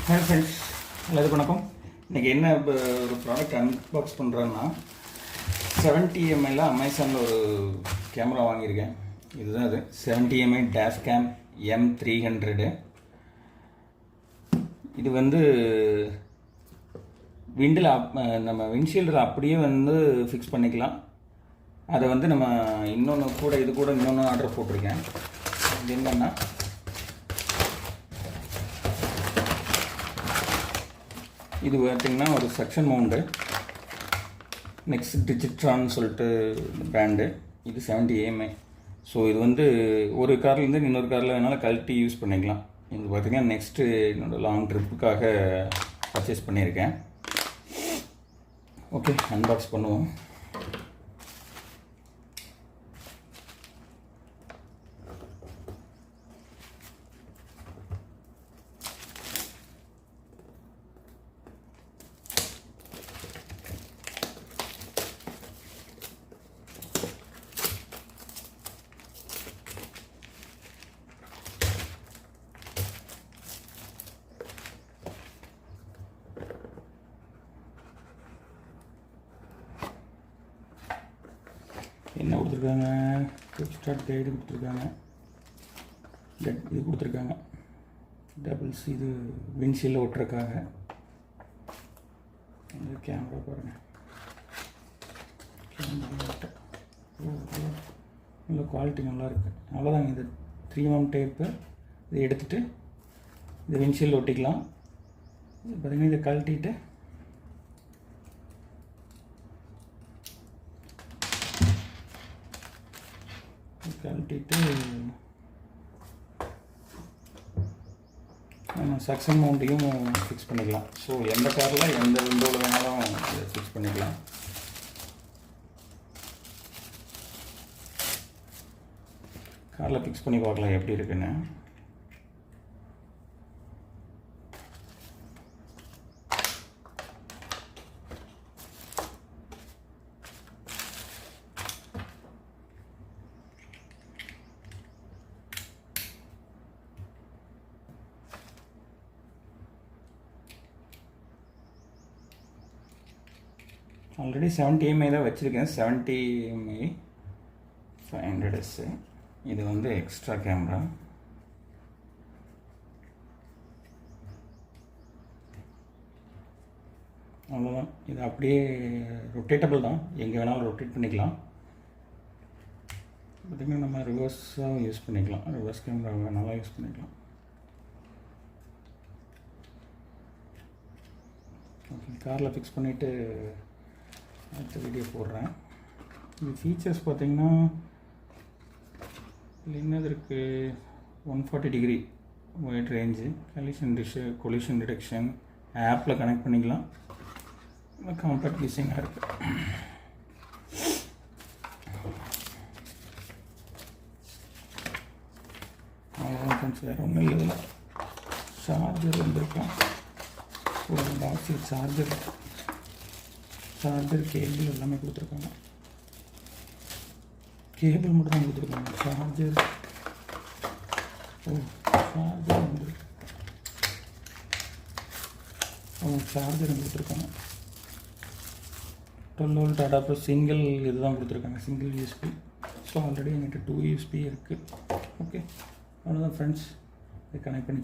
Hi friends, எல்லாத்துக்கும் வணக்கம். இன்றைக்கி என்ன ஒரு ப்ராடக்ட் அன்பாக்ஸ் பண்ணுறேன்னா 70 ml அமேசானில் ஒரு கேமரா வாங்கியிருக்கேன். இதுதான் அது 70 ml டேஷ்கேம் M300. இது வந்து விண்டில் நம்ம விண்ட்ஷீல்டில் அப்படியே வந்து ஃபிக்ஸ் பண்ணிக்கலாம். அதை வந்து நம்ம இது கூட இன்னொன்று ஆர்டர் போட்டிருக்கேன். இது என்னென்னா இது பார்த்திங்கன்னா ஒரு செக்ஷன் மவுண்டு, நெக்ஸ்ட் டிஜிட்ரான்னு சொல்லிட்டு பிராண்டு. இது 70 ml. ஸோ இது வந்து ஒரு கார்லேருந்து இன்னொரு காரில் வேணாலும் கழட்டி யூஸ் பண்ணிக்கலாம். இது பார்த்திங்கன்னா நெக்ஸ்ட்டு என்னோடய லாங் ட்ரிப்புக்காக பர்ச்சேஸ் பண்ணியிருக்கேன். ஓகே, அன்பாக்ஸ் பண்ணுவோம். என்ன கொடுத்துருக்காங்க? குவிக் ஸ்டார்ட் கைடு கொடுத்துருக்காங்க, இது கொடுத்துருக்காங்க டபுள்ஸ். இது விண்ட்ஷீல்டில் ஒட்டுறக்காக. இந்த கேமரா பாருங்கள், நல்ல குவாலிட்டி நல்லாயிருக்கு. அவ்வளோதாங்க. இது 3mm டேப்பு. இதை எடுத்துகிட்டு இது விண்ட்ஷீல்டில் ஒட்டிக்கலாம். இது பார்த்திங்கன்னா இதை கழட்டிட்டு நம்ம செக்ஷன் மவுண்டையும் ஃபிக்ஸ் பண்ணிக்கலாம். ஸோ எந்த காரில் எந்த விண்டோவில் வேணாலும் ஃபிக்ஸ் பண்ணிக்கலாம். காரில் ஃபிக்ஸ் பண்ணி பார்க்கலாம் எப்படி இருக்குன்னு. ஆல்ரெடி 70 ml தான் வச்சுருக்கேன். 70 ml 500S. இது வந்து எக்ஸ்ட்ரா கேமரா. அவ்வளோதான். இது அப்படியே ரொட்டேட்டபிள் தான், எங்கே வேணாலும் ரொட்டேட் பண்ணிக்கலாம். பார்த்திங்கன்னா நம்ம ரிவர்ஸாக யூஸ் பண்ணிக்கலாம். ரிவர்ஸ் கேமரா நல்லா யூஸ் பண்ணிக்கலாம். ஓகே, காரில் ஃபிக்ஸ் பண்ணிவிட்டு அடுத்த வீடியோ போடுறேன். இது ஃபீச்சர்ஸ் பார்த்திங்கன்னா இதில் என்னது இருக்குது? 140 degree white range, collision detection, ஆப்பில் கனெக்ட் பண்ணிக்கலாம். காம்பேக்ட் டிசைனாக இருக்குது. அவ்வளோதான் ஃப்ரெண்ட்ஸ், வேறு ஒன்றும் இல்லை. இதில் சார்ஜர் வந்துருக்கலாம். ஒரு பாக்ஸு சார்ஜர் கேபிள் எல்லாமே கொடுத்துருக்காங்க. கேபிள் மட்டும் தான் கொடுத்துருக்காங்க. சார்ஜர் வந்துருக்கு. சார்ஜர் கொடுத்துருக்காங்க. 12 volt அடாப்டர் சிங்கிள் இதுதான் கொடுத்துருக்காங்க, சிங்கிள் யூஎஸ்பி. ஸோ ஆல்ரெடி என்கிட்ட 2 USB இருக்குது. ஓகே, அவ்வளோதான் ஃப்ரெண்ட்ஸ். இதை கனெக்ட் பண்ணி